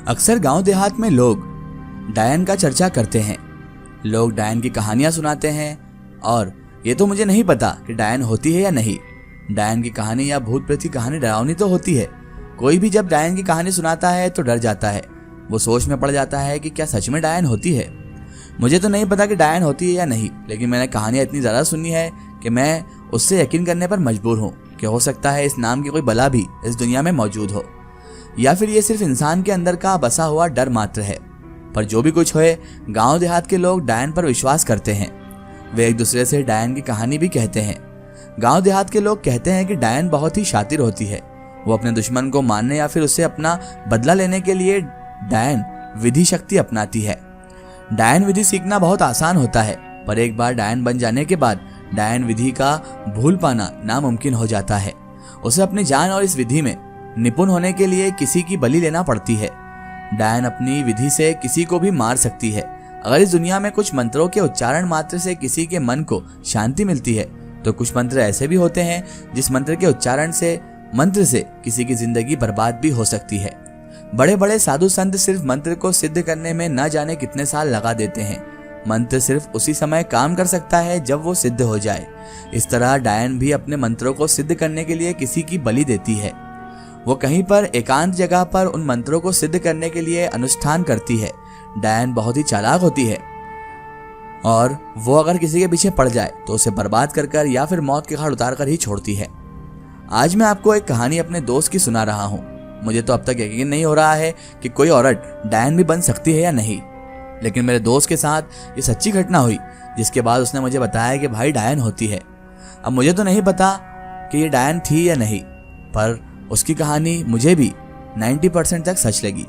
अक्सर गांव देहात में लोग डायन का चर्चा करते हैं। लोग डायन की कहानियां सुनाते हैं और ये तो मुझे नहीं पता कि डायन होती है या नहीं। डायन की कहानी या भूत प्रेत की कहानी डरावनी तो होती है। कोई भी जब डायन की कहानी सुनाता है तो डर जाता है। वो सोच में पड़ जाता है कि क्या सच में डायन होती है। मुझे तो नहीं पता कि डायन होती है या नहीं, लेकिन मैंने कहानियां इतनी ज़्यादा सुनी है कि मैं उससे यकीन करने पर मजबूर हूँ कि हो सकता है इस नाम की कोई बला भी इस दुनिया में मौजूद हो, या फिर ये सिर्फ इंसान के अंदर का बसा हुआ डर मात्र है। पर जो भी कुछ होए, गांव देहात के लोग डायन पर विश्वास करते हैं। वे एक दूसरे से डायन की कहानी भी कहते हैं। गांव देहात के लोग कहते हैं कि डायन बहुत ही शातिर होती है। वो अपने दुश्मन को मारने या फिर उससे अपना बदला लेने के लिए डायन विधि शक्ति अपनाती है। डायन विधि सीखना बहुत आसान होता है, पर एक बार डायन बन जाने के बाद डायन विधि का भूल पाना नामुमकिन हो जाता है। उसे अपनी जान और इस विधि में निपुण होने के लिए किसी की बलि लेना पड़ती है। डायन अपनी विधि से किसी को भी मार सकती है। अगर इस दुनिया में कुछ मंत्रों के उच्चारण मात्र से किसी के मन को शांति मिलती है, तो कुछ मंत्र ऐसे भी होते हैं जिस मंत्र के उच्चारण से किसी की जिंदगी बर्बाद भी हो सकती है। बड़े बड़े साधु संत सिर्फ मंत्र को सिद्ध करने में न जाने कितने साल लगा देते हैं। मंत्र सिर्फ उसी समय काम कर सकता है जब वो सिद्ध हो जाए। इस तरह डायन भी अपने मंत्रों को सिद्ध करने के लिए किसी की बलि देती है। वो कहीं पर एकांत जगह पर उन मंत्रों को सिद्ध करने के लिए अनुष्ठान करती है। डायन बहुत ही चालाक होती है और वो अगर किसी के पीछे पड़ जाए तो उसे बर्बाद कर या फिर मौत के घाट उतार कर ही छोड़ती है। आज मैं आपको एक कहानी अपने दोस्त की सुना रहा हूँ। मुझे तो अब तक यकीन नहीं हो रहा है कि कोई औरत डायन भी बन सकती है या नहीं, लेकिन मेरे दोस्त के साथ ये सच्ची घटना हुई, जिसके बाद उसने मुझे बताया कि भाई डायन होती है। अब मुझे तो नहीं पता कि ये डायन थी या नहीं, पर उसकी कहानी मुझे भी 90% तक सच लगी।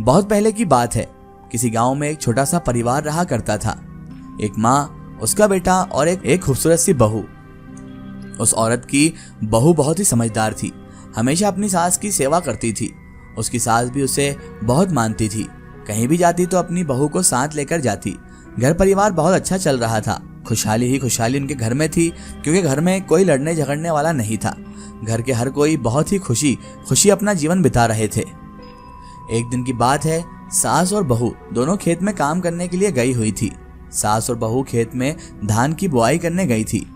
बहुत पहले की बात है। किसी गांव में एक छोटा सा परिवार रहा करता था। एक माँ, उसका बेटा और एक खूबसूरत सी बहू। उस औरत की बहू बहुत ही समझदार थी, हमेशा अपनी सास की सेवा करती थी। उसकी सास भी उसे बहुत मानती थी। कहीं भी जाती तो अपनी बहू को साथ लेकर जाती। घर परिवार बहुत अच्छा चल रहा था। खुशहाली ही खुशहाली उनके घर में थी, क्योंकि घर में कोई लड़ने झगड़ने वाला नहीं था। घर के हर कोई बहुत ही खुशी अपना जीवन बिता रहे थे। एक दिन की बात है, सास और बहू दोनों खेत में काम करने के लिए गई हुई थी। सास और बहू खेत में धान की बुआई करने गई थी।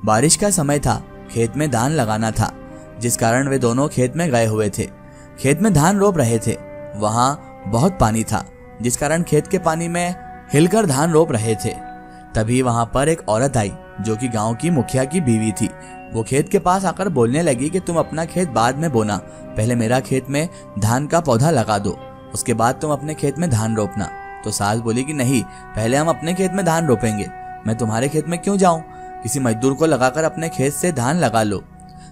बारिश का समय था, खेत में धान लगाना था, जिस कारण वे दोनों खेत में गए हुए थे। खेत में धान रोप रहे थे। वहाँ बहुत पानी था, जिस कारण खेत के पानी में हिलकर धान रोप रहे थे। तभी वहां पर एक औरत आई जो कि गांव की मुखिया की बीवी थी। वो खेत के पास आकर बोलने लगी कि तुम अपना खेत बाद में बोना, पहले मेरा खेत में धान का पौधा लगा दो, उसके बाद तुम अपने खेत में धान रोपना। तो सास बोली कि नहीं, पहले हम अपने खेत में धान रोपेंगे। मैं तुम्हारे खेत में क्यों जाऊं? किसी मजदूर को लगाकर अपने खेत से धान लगा लो।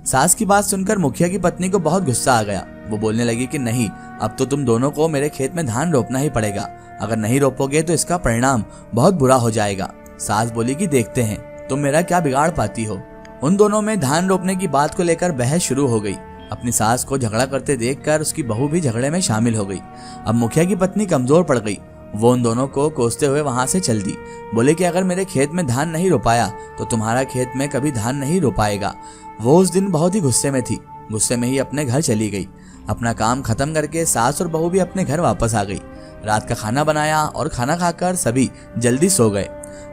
सास की बात सुनकर मुखिया की पत्नी को बहुत गुस्सा आ गया। वो बोलने लगी कि नहीं, अब तो तुम दोनों को मेरे खेत में धान रोपना ही पड़ेगा। अगर नहीं रोपोगे तो इसका परिणाम बहुत बुरा हो जाएगा। सास बोली कि देखते हैं तुम मेरा क्या बिगाड़ पाती हो। उन दोनों में धान रोपने की बात को लेकर बहस शुरू हो गई। अपनी सास को झगड़ा करते देखकर उसकी बहू भी झगड़े में शामिल हो गई। अब मुखिया की पत्नी कमजोर पड़ गई। वो उन दोनों को कोसते हुए वहां से चल दी। बोले कि अगर मेरे खेत में धान नहीं रोपाया तो तुम्हारा खेत में कभी धान नहीं रोपाएगा। वो उस दिन बहुत ही गुस्से में थी। गुस्से में ही अपने घर चली गई। अपना काम खत्म करके सास और बहू भी अपने घर वापस आ गई। रात का खाना बनाया और खाना खाकर सभी जल्दी सो गए।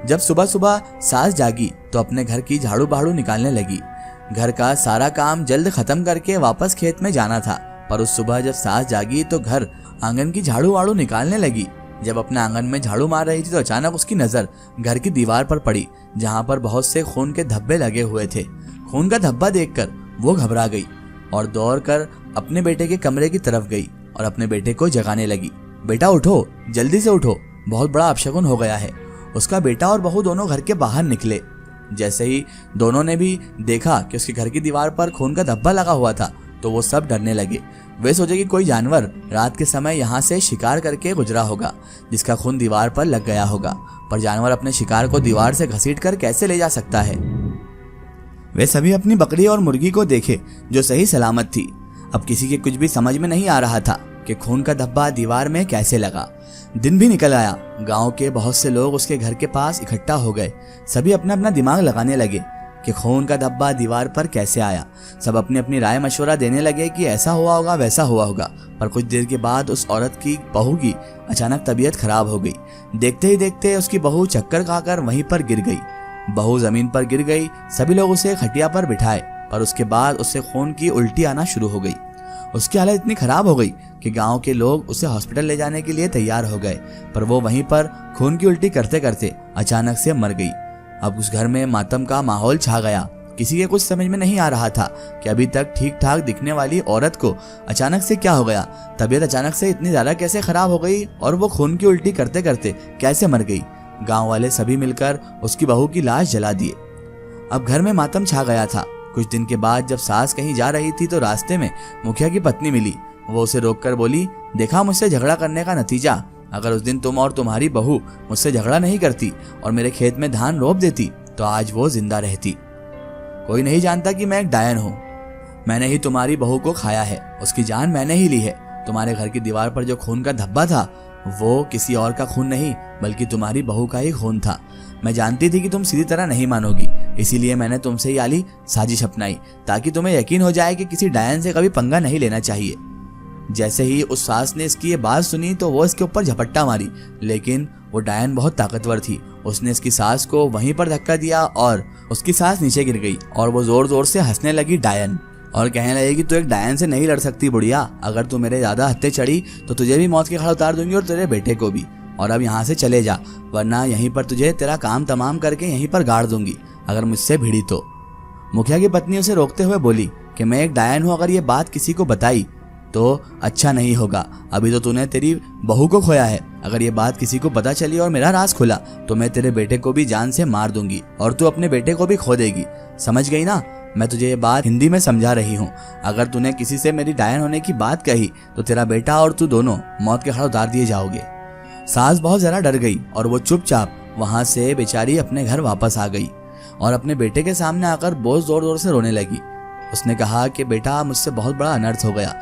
जब सुबह सुबह सास जागी तो अपने घर की झाड़ू बहाड़ू निकालने लगी। घर का सारा काम जल्द खत्म करके वापस खेत में जाना था, पर उस सुबह जब सास जागी तो घर आंगन की झाड़ू वाड़ू निकालने लगी। जब अपने आंगन में झाड़ू मार रही थी तो अचानक उसकी नजर घर की दीवार पर पड़ी, जहां पर बहुत से खून के धब्बे लगे हुए थे। खून का धब्बा देखकर वो घबरा गई और दौड़कर अपने बेटे के कमरे की तरफ गई और अपने बेटे को जगाने लगी। बेटा उठो, जल्दी से उठो, बहुत बड़ा अपशगुन हो गया है। उसका बेटा और बहू दोनों घर के बाहर निकले। जैसे ही दोनों ने भी देखा कि उसके घर की दीवार पर खून का धब्बा लगा हुआ था, तो वो सब डरने लगे। वे सोचे कि कोई जानवर रात के समय यहाँ से शिकार करके गुजरा होगा, जिसका खून दीवार पर लग गया होगा। पर जानवर अपने शिकार को दीवार से घसीटकर कैसे ले जा सकता है? वे सभी अपनी बकरी और मुर्गी को देखे जो सही सलामत थी। अब किसी के कुछ भी समझ में नहीं आ रहा था कि खून का धब्बा दीवार में कैसे लगा। दिन भी निकल आया। गांव के बहुत से लोग उसके घर के पास इकट्ठा हो गए। सभी अपना अपना दिमाग लगाने लगे कि खून का धब्बा दीवार पर कैसे आया। सब अपनी अपनी राय मशवरा देने लगे कि ऐसा हुआ होगा, वैसा हुआ होगा। पर कुछ देर के बाद उस औरत की बहू की अचानक तबीयत खराब हो गई। देखते ही देखते उसकी बहू चक्कर खाकर वहीं पर गिर गई। बहू जमीन पर गिर गई। सभी लोग उसे खटिया पर बिठाए, पर उसके बाद उससे खून की उल्टी आना शुरू हो गई। उसकी हालत इतनी खराब हो गई कि गांव के लोग उसे हॉस्पिटल ले जाने के लिए तैयार हो गए, पर वो वहीं पर खून की उल्टी करते करते अचानक से मर गई। अब उस घर में मातम का माहौल छा गया। किसी के कुछ समझ में नहीं आ रहा था कि अभी तक ठीक ठाक दिखने वाली औरत को अचानक से क्या हो गया। तबीयत अचानक से इतनी ज्यादा कैसे खराब हो गई और वो खून की उल्टी करते करते कैसे मर गई। गांव वाले सभी मिलकर उसकी बहू की लाश जला दिए। अब घर में मातम छा गया था। कुछ दिन के बाद जब सास कहीं जा रही थी तो रास्ते में मुखिया की पत्नी मिली। वो उसे रोककर बोली, देखा मुझसे झगड़ा करने का नतीजा। अगर उस दिन तुम और तुम्हारी बहू मुझसे झगड़ा नहीं करती और मेरे खेत में धान रोप देती तो आज वो जिंदा रहती। कोई नहीं जानता कि मैं एक डायन हूँ। मैंने ही तुम्हारी बहू को खाया है, उसकी जान मैंने ही ली है। तुम्हारे घर की दीवार पर जो खून का धब्बा था वो किसी और का खून नहीं बल्कि तुम्हारी बहू का ही खून था। मैं जानती थी कि तुम सीधी तरह नहीं मानोगी, इसीलिए मैंने तुमसे ये आली साजिश अपनाई ताकि तुम्हें यकीन हो जाए कि किसी डायन से कभी पंगा नहीं लेना चाहिए। जैसे ही उस सास ने इसकी ये बात सुनी तो वो इसके ऊपर झपट्टा मारी, लेकिन वो डायन बहुत ताकतवर थी। उसने इसकी सास को वहीं पर धक्का दिया और उसकी सास नीचे गिर गई और वो जोर जोर से हंसने लगी डायन, और कहने लगी कि तू एक डायन से नहीं लड़ सकती बुढ़िया। अगर तू मेरे ज्यादा हत्थे चढ़ी तो तुझे भी मौत के घाट उतार दूंगी और तेरे बेटे को भी। और अब यहाँ से चले जा, वरना यहीं पर तुझे तेरा काम तमाम करके यहीं पर गाड़ दूंगी अगर मुझसे भिड़ी तो। मुखिया की पत्नी उसे रोकते हुए बोली कि मैं एक डायन हूँ, अगर ये बात किसी को बताई तो अच्छा नहीं होगा। अभी तो तूने तेरी बहू को खोया है, अगर ये बात किसी को पता चली और मेरा राज खुला तो मैं तेरे बेटे को भी जान से मार दूंगी और तू अपने बेटे को भी खो देगी। समझ गई ना? मैं तुझे ये बात हिंदी में समझा रही हूँ। अगर तूने किसी से मेरी डायन होने की बात कही तो तेरा बेटा और तू दोनों मौत के घाट उतार दिए जाओगे। सास बहुत जरा डर गई और वो चुपचाप वहां से बेचारी अपने घर वापस आ गई और अपने बेटे के सामने आकर बहुत जोर जोर से रोने लगी। उसने कहा कि बेटा, मुझसे बहुत बड़ा अनर्थ हो गया।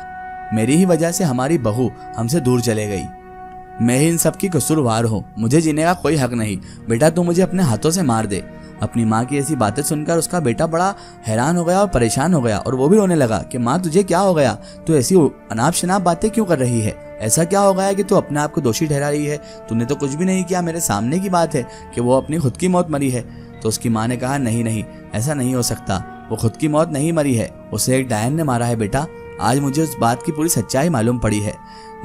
मेरी ही वजह से हमारी बहू हमसे दूर चले गई। मैं ही इन सब की कसूरवार हूँ, मुझे जीने का कोई हक नहीं। बेटा तू मुझे अपने हाथों से मार दे। अपनी माँ की ऐसी बातें सुनकर उसका बेटा बड़ा हैरान हो गया और परेशान हो गया और वो भी रोने लगा कि माँ तुझे क्या हो गया? तू ऐसी अनाप शनाप बातें क्यों कर रही है? ऐसा क्या हो गया है कि तू अपने आप को दोषी ठहरा रही है? तूने तो कुछ भी नहीं किया, मेरे सामने की बात है कि वो अपनी खुद की मौत मरी है। तो उसकी माँ ने कहा, नहीं नहीं, ऐसा नहीं हो सकता, वो खुद की मौत नहीं मरी है, उसे एक डायन ने मारा है बेटा। आज मुझे उस बात की पूरी सच्चाई मालूम पड़ी है।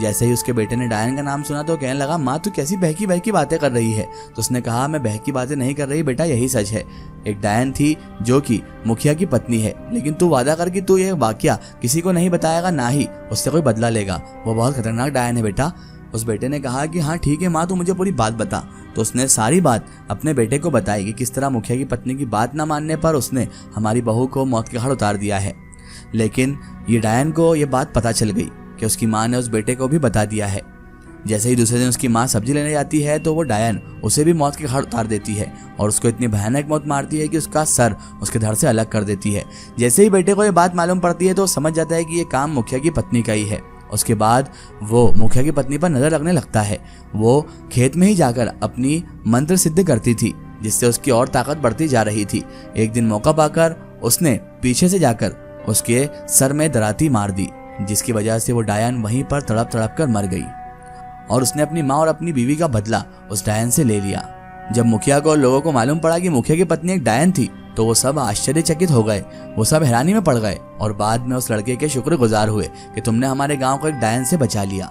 जैसे ही उसके बेटे ने डायन का नाम सुना तो कहने लगा, माँ तू कैसी बहकी बहकी बातें कर रही है? तो उसने कहा, मैं बहकी बातें नहीं कर रही बेटा, यही सच है। एक डायन थी जो कि मुखिया की पत्नी है, लेकिन तू वादा कर कि तू ये वाकया किसी को नहीं बताएगा, ना ही उससे कोई बदला लेगा। वो बहुत खतरनाक डायन है बेटा। उस बेटे ने कहा कि हाँ ठीक है माँ, तू मुझे पूरी बात बता। तो उसने सारी बात अपने बेटे को बताई कि किस तरह मुखिया की पत्नी की बात ना मानने पर उसने हमारी बहू को मौत के घाट उतार दिया है। लेकिन ये डायन को ये बात पता चल गई कि उसकी माँ ने उस बेटे को भी बता दिया है। जैसे ही दूसरे दिन उसकी माँ सब्जी लेने जाती है तो वो डायन उसे भी मौत के घाट उतार देती है और उसको इतनी भयानक मौत मारती है कि उसका सर उसके धड़ से अलग कर देती है। जैसे ही बेटे को ये बात मालूम पड़ती है तो समझ जाता है कि ये काम मुखिया की पत्नी का ही है। उसके बाद वो मुखिया की पत्नी पर नजर रखने लगता है। वो खेत में ही जाकर अपनी मंत्र सिद्ध करती थी जिससे उसकी और ताकत बढ़ती जा रही थी। एक दिन मौका पाकर उसने पीछे से जाकर उसके सर में दराती मार दी, जिसकी वजह से वो डायन वहीं पर तड़प तड़प कर मर गई और उसने अपनी माँ और अपनी बीवी का बदला उस डायन से ले लिया। जब मुखिया को और लोगों को मालूम पड़ा कि मुखिया की पत्नी एक डायन थी तो वो सब आश्चर्यचकित हो गए। वो सब हैरानी में पड़ गए और बाद में उस लड़के के शुक्रगुजार हुए कि तुमने हमारे गांव को एक डायन से बचा लिया।